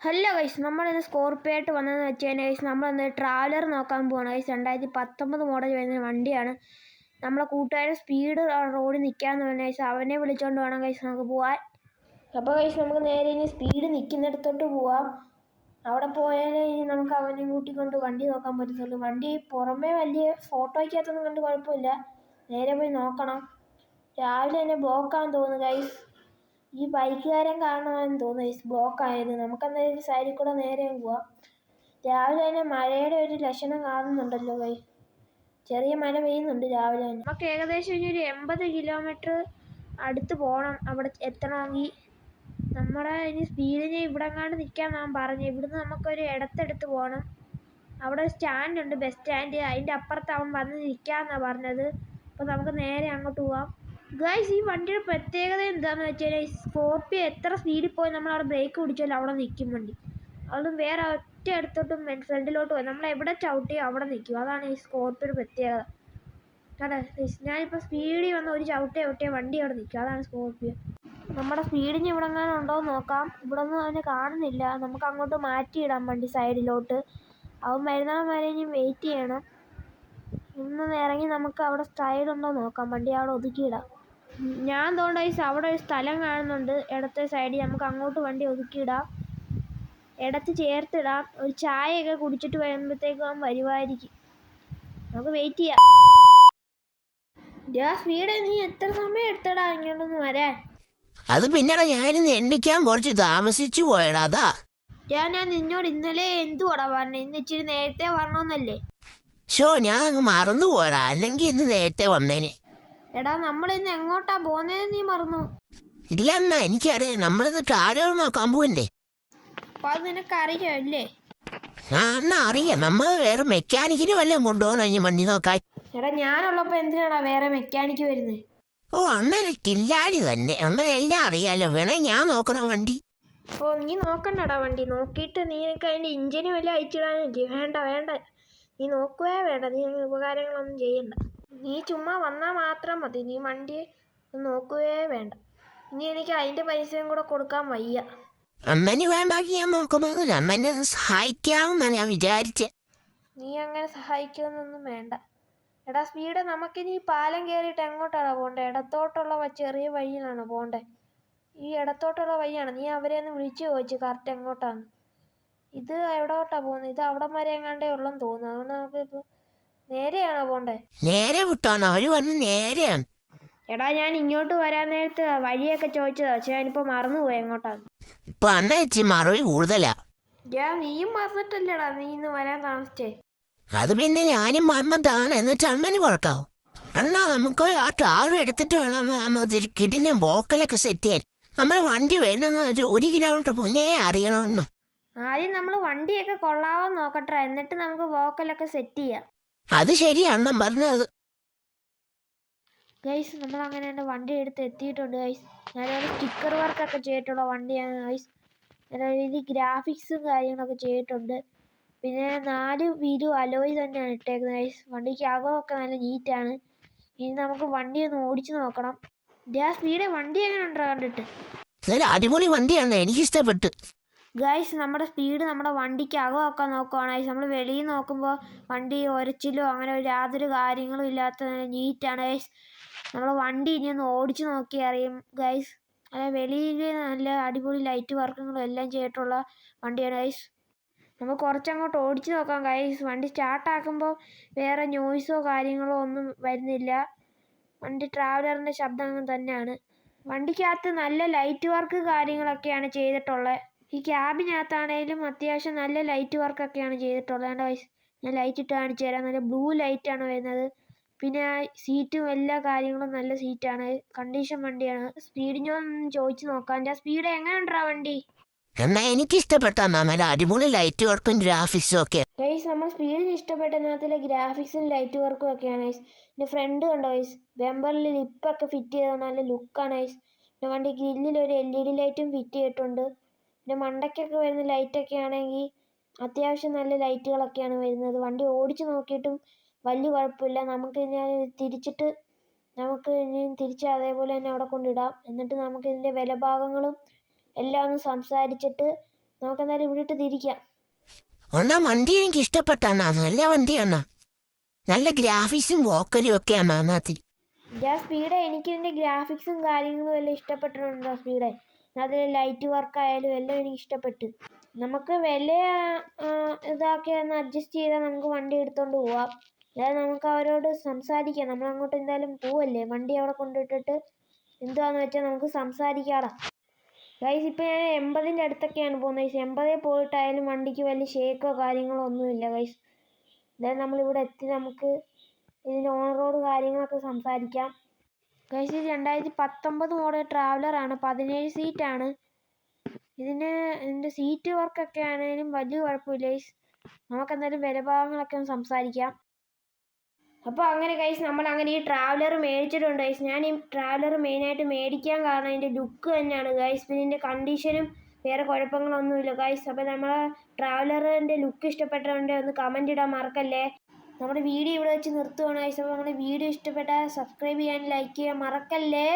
Hello guys, നമ്മളിന്ന് സ്കോർപ്പിയോ ആയിട്ട് വന്നതെന്ന് വെച്ച് കഴിഞ്ഞാൽ ഗൈസ് നമ്മളിന്ന് ട്രാവലർ നോക്കാൻ പോവാണ് ഗൈസ്. 2019 മോഡൽ വരുന്ന വണ്ടിയാണ്. നമ്മളെ കൂട്ടുകാരൻ സ്പീഡ് റോഡിൽ നിൽക്കാമെന്ന് പറഞ്ഞ ഗൈസ്, അവനെ വിളിച്ചുകൊണ്ട് വേണം ഗൈസ് നമുക്ക് പോകാൻ. അപ്പോൾ ഗൈസ് നമുക്ക് നേരെ ഇനി സ്പീഡ് നിൽക്കുന്നിടത്തോട്ട് പോവാം. അവിടെ പോയാലേ ഇനി നമുക്ക് അവനെ കൂട്ടിക്കൊണ്ട് വണ്ടി നോക്കാൻ പറ്റത്തുള്ളൂ. വണ്ടി പുറമേ വലിയ ഫോട്ടോയ്ക്കകത്തൊന്നും കണ്ട് കുഴപ്പമില്ല, നേരെ പോയി നോക്കണം. രാവിലെ തന്നെ ബ്ലോക്കാന്ന് തോന്നുന്നു ഗൈസ്. ഈ ബൈക്കുകാരൻ കാണുവാന്ന് തോന്നുന്നു ബ്ലോക്ക് ആയത്. നമുക്കെന്തായാലും സൈഡിൽ കൂടെ നേരെ പോവാം. രാവിലെ തന്നെ മഴയുടെ ഒരു ലക്ഷണം കാണുന്നുണ്ടല്ലോ കൈ, ചെറിയ മഴ പെയ്യുന്നുണ്ട് രാവിലെ തന്നെ. നമുക്ക് ഏകദേശം ഒരു 80 കിലോമീറ്റർ അടുത്ത് പോകണം അവിടെ എത്തണമെങ്കിൽ. നമ്മുടെ ഇനി സ്പീഡിന് ഇവിടെ കണ്ട് നിൽക്കാൻ ഞാൻ പറഞ്ഞു. ഇവിടുന്ന് നമുക്കൊരു ഇടത്തെടുത്ത് പോകണം. അവിടെ സ്റ്റാൻഡ് ഉണ്ട്, ബസ് സ്റ്റാൻഡ്. അതിൻ്റെ അപ്പുറത്ത് അവൻ വന്ന് നിൽക്കാമെന്നാണ് പറഞ്ഞത്. അപ്പോൾ നമുക്ക് നേരെ അങ്ങോട്ട് പോവാം. ഗൈസ്, ഈ വണ്ടിയുടെ പ്രത്യേകത എന്താണെന്ന് വെച്ചാൽ സ്കോർപ്പിയോ എത്ര സ്പീഡിൽ പോയി നമ്മൾ അവിടെ ബ്രേക്ക് പിടിച്ചാലും അവിടെ നിൽക്കും വണ്ടി. അതും വേറെ ഒറ്റ അടുത്തോട്ടും ഫ്രണ്ടിലോട്ട് പോയി നമ്മൾ എവിടെ ചവിട്ടിയോ അവിടെ നിൽക്കും. അതാണ് ഈ സ്കോർപ്പിയോയുടെ പ്രത്യേകത. കേട്ടോ, ഞാനിപ്പോൾ സ്പീഡിൽ വന്ന് ഒരു ചവിട്ടിയ വണ്ടി അവിടെ നിൽക്കും. അതാണ് സ്കോർപ്പിയോ. നമ്മുടെ സ്പീഡിന് ഇവിടെ എങ്ങാനും ഉണ്ടോ എന്ന് നോക്കാം. ഇവിടെ ഒന്നും അവനെ കാണുന്നില്ല. നമുക്ക് അങ്ങോട്ട് മാറ്റിയിടാം വണ്ടി സൈഡിലോട്ട്. അവൻ വരുന്നവൻ വരെ ഇനി വെയിറ്റ് ചെയ്യണം. ഇന്ന് ഇറങ്ങി നമുക്ക് അവിടെ സൈഡ് ഉണ്ടോ നോക്കാം. വണ്ടി അവിടെ ഒതുക്കിയിടാം. ഞാൻ തോന്നുന്നു അവിടെ ഒരു സ്ഥലം കാണുന്നുണ്ട് ഇടത്തെ സൈഡിൽ. നമുക്ക് അങ്ങോട്ട് വണ്ടി ഒതുക്കിയിടാം, ഇടത്ത് ചേർത്തിടാം. ഒരു ചായയൊക്കെ കുടിച്ചിട്ട് വരുമ്പോഴത്തേക്കും അവൻ വരുമായിരിക്കും. നമുക്ക് വെയിറ്റ് ചെയ്യാം. സ്പീഡ് നീ എത്ര സമയം എടുത്തടാ ഇങ്ങോട്ടൊന്ന് വരാൻ? അത് പിന്നെടാ, ഞാനിന്ന് എണ്ണിക്കാൻ കുറച്ച് താമസിച്ചു പോയടാ. അതാ ഞാൻ നിന്നോട് ഇന്നലെ എന്തുവാടാ പറഞ്ഞേ? ഇന്ന് ഇച്ചിരി നേരത്തെ വരണമെന്നല്ലേ? ഞാൻ അങ്ങ് മറന്നു പോയടാ, അല്ലെങ്കിൽ ഇന്ന് നേരത്തെ വന്നേനെ. എടാ, നമ്മൾ ഇന്ന് എങ്ങോട്ടാ പോകുന്നതെന്ന് നീ മറന്നു? ഇല്ല എന്നാ എനിക്കറിയാം, നമ്മളിന്ന് ട്രാവലർ നോക്കാൻ പോവണ്ടേ. അപ്പൊ അത് നിനക്കറിയാം അല്ലേ? എന്നാ അറിയാം. നമ്മൾ വേറെ മെക്കാനിക്കിന് വല്ലതും കൊണ്ടുപോകണം വണ്ടി നോക്കാൻ. എടാ, ഞാനുള്ളപ്പോ എന്തിനാടാ വേറെ മെക്കാനിക്ക് വരുന്നത്? അണ്ണനെ കില്ലാടി തന്നെ, അണ്ണൻ എല്ലാം അറിയാലോ. വേണേ ഞാൻ നോക്കണം വണ്ടി. നീ നോക്കണ്ടടാ വണ്ടി. നോക്കിയിട്ട് നീ എനിക്ക് അതിൻ്റെ ഇഞ്ചിന് വല്ല അയച്ചിടാനില്ലേ? വേണ്ട, നീ നോക്കുകയേ വേണ്ട. നീ അങ്ങനെ ഉപകാരങ്ങളൊന്നും ചെയ്യണ്ട. നീ ചുമ്മാ വന്നാൽ മാത്രം മതി. നീ വണ്ടി നോക്കുകയേ വേണ്ട. ഇനി എനിക്ക് അതിൻ്റെ പൈസയും കൂടെ കൊടുക്കാൻ വയ്യ. അമ്മന് വേണ്ടാക്കി ഞാൻ നോക്കുന്നത്, അമ്മനെ സഹായിക്കാമെന്നാണ് ഞാൻ വിചാരിച്ചേ. നീ അങ്ങനെ സഹായിക്കുമെന്നൊന്നും വേണ്ട. എടാ സ്പീഡ്, നമുക്കിനി പാലം കയറിയിട്ട് എങ്ങോട്ടാണ് പോകേണ്ടത്? ഇടത്തോട്ടുള്ള ചെറിയ വഴിയിലാണ് പോകേണ്ടത്. ഈ ഇടത്തോട്ടുള്ള വഴിയാണ്. നീ അവരെ ഒന്ന് വിളിച്ചു ചോദിച്ചു കറക്റ്റ് എങ്ങോട്ടാണ്. ഇത് എവിടോട്ടാ പോകുന്നത്? ഇത് അവിടം വരെ എങ്ങാണ്ടേ ഉള്ളെന്ന് തോന്നുന്നു. അതുകൊണ്ട് നമുക്കിപ്പോൾ നേരെയാണോ പോകണ്ടേ? നേരെ വിട്ടാണ് അവര് പറഞ്ഞ് നേരെയാണ്. എടാ, ഞാൻ ഇങ്ങോട്ട് വരാൻ നേരത്ത് വഴിയൊക്കെ ചോദിച്ചതാ. പക്ഷെ ഞാനിപ്പോൾ മറന്നുപോയി എങ്ങോട്ടാണ്. ഇപ്പൊ അണ്ണ വെച്ച് മറവി കൂടുതലാ. നീയും മറന്നിട്ടല്ലേടാ നീ ഇന്ന് വരാൻ താമസിച്ചേ? അത് പിന്നെ ഞാനും മറന്നതാണ്. എന്നിട്ട് അണ്ണന് കുഴക്കാവും. അണ്ണാ, നമുക്ക് ആ ട്രാവൽ എടുത്തിട്ട് വേണം കിടിനെ ബോക്കലൊക്കെ സെറ്റ് ചെയ്യാൻ. നമ്മൾ വണ്ടി വരുന്ന 1 കിലോമീറ്റർ മുന്നേ അറിയണമെന്ന്. ആദ്യം നമ്മൾ വണ്ടിയൊക്കെ കൊള്ളാവോ നോക്കട്ടെ, എന്നിട്ട് നമുക്ക് വോക്കലൊക്കെ സെറ്റ് ചെയ്യാം. അത് ശരിയാണ് പറഞ്ഞത്. ഗൈസ്, നമ്മൾ അങ്ങനെ എൻ്റെ വണ്ടി എടുത്ത് എത്തിയിട്ടുണ്ട് ഗൈസ്. ഞാനൊരു സ്റ്റിക്കർ വർക്കൊക്കെ ചെയ്തിട്ടുള്ള വണ്ടിയാണ് ഗൈസ്. നല്ല ഗ്രാഫിക്സും കാര്യങ്ങളൊക്കെ ചെയ്തിട്ടുണ്ട്. പിന്നെ 4 വീലും അലോയ് തന്നെയാണ് ഇട്ടേക്കുന്നത് ഗൈസ്. വണ്ടിക്ക് അകമൊക്കെ നല്ല നീറ്റാണ്. ഇനി നമുക്ക് വണ്ടി ഒന്ന് ഓടിച്ചു നോക്കണം. സ്പീഡ് വണ്ടി എങ്ങനെ ഉണ്ടോ കണ്ടിട്ട്? അടിപൊളി വണ്ടിയാണ്, എനിക്ക് ഇഷ്ടപ്പെട്ടു. ഗൈസ്, നമ്മുടെ സ്പീഡ് നമ്മുടെ വണ്ടിക്ക് അകമൊക്കെ നോക്കുവാണ് ഗൈസ്. നമ്മൾ വെളിയിൽ നോക്കുമ്പോൾ വണ്ടി ഒരച്ചിലോ അങ്ങനെ യാതൊരു കാര്യങ്ങളും ഇല്ലാത്ത നീറ്റാണ് ഗൈസ്. നമ്മൾ വണ്ടി ഇനി ഒന്ന് ഓടിച്ചു നോക്കി അറിയും ഗൈസ്. അല്ല, വെളിയിൽ നല്ല അടിപൊളി ലൈറ്റ് വർക്കുകളും എല്ലാം ചെയ്തിട്ടുള്ള വണ്ടിയാണ് ഗൈസ്. നമുക്ക് കുറച്ചങ്ങോട്ട് ഓടിച്ചു നോക്കാം ഗൈസ്. വണ്ടി സ്റ്റാർട്ടാക്കുമ്പോൾ വേറെ നോയ്സോ കാര്യങ്ങളോ ഒന്നും വരുന്നില്ല. വണ്ടി ട്രാവലറിൻ്റെ ശബ്ദം തന്നെയാണ്. വണ്ടിക്കകത്ത് നല്ല ലൈറ്റ് വർക്ക് കാര്യങ്ങളൊക്കെയാണ് ചെയ്തിട്ടുള്ളത്. ഈ ക്യാബിനകത്താണേലും അത്യാവശ്യം നല്ല ലൈറ്റ് വർക്കൊക്കെയാണ് ചെയ്തിട്ടുള്ളത്. ഗൈസ്, ഞാൻ ലൈറ്റ് ഇട്ട് കാണിച്ചു തരാം. നല്ല ബ്ലൂ ലൈറ്റാണ് വരുന്നത്. പിന്നെ സീറ്റും എല്ലാ കാര്യങ്ങളും നല്ല സീറ്റാണ്. കണ്ടീഷൻ വണ്ടിയാണ്. സ്പീഡിനൊന്നും ചോദിച്ചു നോക്കാം. എൻ്റെ സ്പീഡ് എങ്ങനെയുണ്ടാ വണ്ടി? എന്നാ എനിക്ക് ഇഷ്ടപ്പെട്ട നല്ല അടിപൊളി ലൈറ്റ് വർക്കും ഗ്രാഫിക്സും ഒക്കെ. ഗൈസ്, നമ്മൾ സ്പീഡിന് ഇഷ്ടപ്പെട്ടതിനകത്തിലെ ഗ്രാഫിക്സും ലൈറ്റ് വർക്കും ഒക്കെയാണ് ഗൈസ്. എൻ്റെ ഫ്രണ്ട് കണ്ടോ ഗൈസ്, ബെമ്പറിൽ ലിപ്പൊക്കെ ഫിറ്റ് ചെയ്ത നല്ല ലുക്കാണ് ഗൈസ്. പിന്നെ വണ്ടി ഗ്രില്ലിൽ ഒരു LED ലൈറ്റും ഫിറ്റ് ചെയ്തിട്ടുണ്ട്. പിന്നെ മണ്ടയ്ക്കൊക്കെ വരുന്ന ലൈറ്റൊക്കെ ആണെങ്കിൽ അത്യാവശ്യം നല്ല ലൈറ്റുകളൊക്കെയാണ് വരുന്നത്. വണ്ടി ഓടിച്ചു നോക്കിയിട്ടും വലിയ കുഴപ്പമില്ല. നമുക്ക് ഞാൻ തിരിച്ചിട്ട് ഇനി തിരിച്ച് അതേപോലെ തന്നെ അവിടെ കൊണ്ടിടാം. എന്നിട്ട് നമുക്ക് ഇതിൻ്റെ വില ഭാഗങ്ങളും എല്ലാം ഒന്ന് സംസാരിച്ചിട്ട് നമുക്കെന്തായാലും ഇവിടെ ഇട്ട് തിരിക്കാം. അണ്ണാ വണ്ടി എനിക്ക് ഇഷ്ടപ്പെട്ടാ, നല്ല വണ്ടിയാണ, നല്ല ഗ്രാഫിക്സും വോക്കലും ഒക്കെയാണ് അതിനകത്ത്. സ്പീഡ് എനിക്ക് ഇതിൻ്റെ ഗ്രാഫിക്സും കാര്യങ്ങളും എല്ലാം ഇഷ്ടപ്പെട്ടിട്ടുണ്ടോ സ്പീഡ്. അതിൽ ലൈറ്റ് വർക്ക് ആയാലും എല്ലാം എനിക്ക് ഇഷ്ടപ്പെട്ടു. നമുക്ക് വില ഇതാക്കി ഒന്ന് അഡ്ജസ്റ്റ് ചെയ്താൽ നമുക്ക് വണ്ടി എടുത്തുകൊണ്ട് പോവാം. അതായത് നമുക്ക് അവരോട് സംസാരിക്കാം. നമ്മളങ്ങോട്ട് എന്തായാലും പോവല്ലേ, വണ്ടി അവിടെ കൊണ്ടിട്ടിട്ട് എന്തുവാന്ന് വെച്ചാൽ നമുക്ക് സംസാരിക്കാടാ. ഗൈസ് ഇപ്പോൾ ഞാൻ 80ൻ്റെ അടുത്തൊക്കെയാണ് പോകുന്നത് ഗൈസ്. 80 പോയിട്ടായാലും വണ്ടിക്ക് വലിയ ഷേക്കോ കാര്യങ്ങളോ ഒന്നുമില്ല ഗൈസ്. അതായത് നമ്മളിവിടെ എത്തി നമുക്ക് ഇതിൻ്റെ ഓണറോട് കാര്യങ്ങളൊക്കെ സംസാരിക്കാം. ഗൈസ് ഇത് 2019 മോഡൽ ട്രാവലറാണ്, 17 സീറ്റാണ്. ഇതിൻ്റെ സീറ്റ് വർക്കൊക്കെ ആണെങ്കിലും വലിയ കുഴപ്പമില്ല ഗൈസ്. നമുക്കെന്തായാലും വില ഭാഗങ്ങളൊക്കെ ഒന്ന് സംസാരിക്കാം. അപ്പോൾ അങ്ങനെ ഗൈസ് നമ്മളങ്ങനെ ഈ ട്രാവലർ മേടിച്ചിട്ടുണ്ട് ഗൈസ്. ഞാൻ ഈ ട്രാവലർ മെയിനായിട്ട് മേടിക്കാൻ കാരണം ഇതിൻ്റെ ലുക്ക് തന്നെയാണ് ഗൈസ്. പിന്നെ ഇതിൻ്റെ കണ്ടീഷനും വേറെ കുഴപ്പങ്ങളൊന്നുമില്ല ഗൈസ്. അപ്പോൾ നമ്മളെ ട്രാവലറിൻ്റെ ലുക്ക് ഇഷ്ടപ്പെട്ടിട്ടുണ്ടെങ്കിൽ ഒന്ന് കമൻറ്റ് ഇടാൻ മറക്കല്ലേ. നമ്മുടെ വീഡിയോ ഇവിടെ വെച്ച് നിർത്തുകയാണ് ഗൈസ്. അപ്പോൾ നമ്മുടെ വീഡിയോ ഇഷ്ടപ്പെട്ടാൽ സബ്സ്ക്രൈബ് ചെയ്യാൻ, ലൈക്ക് ചെയ്യാൻ മറക്കല്ലേ.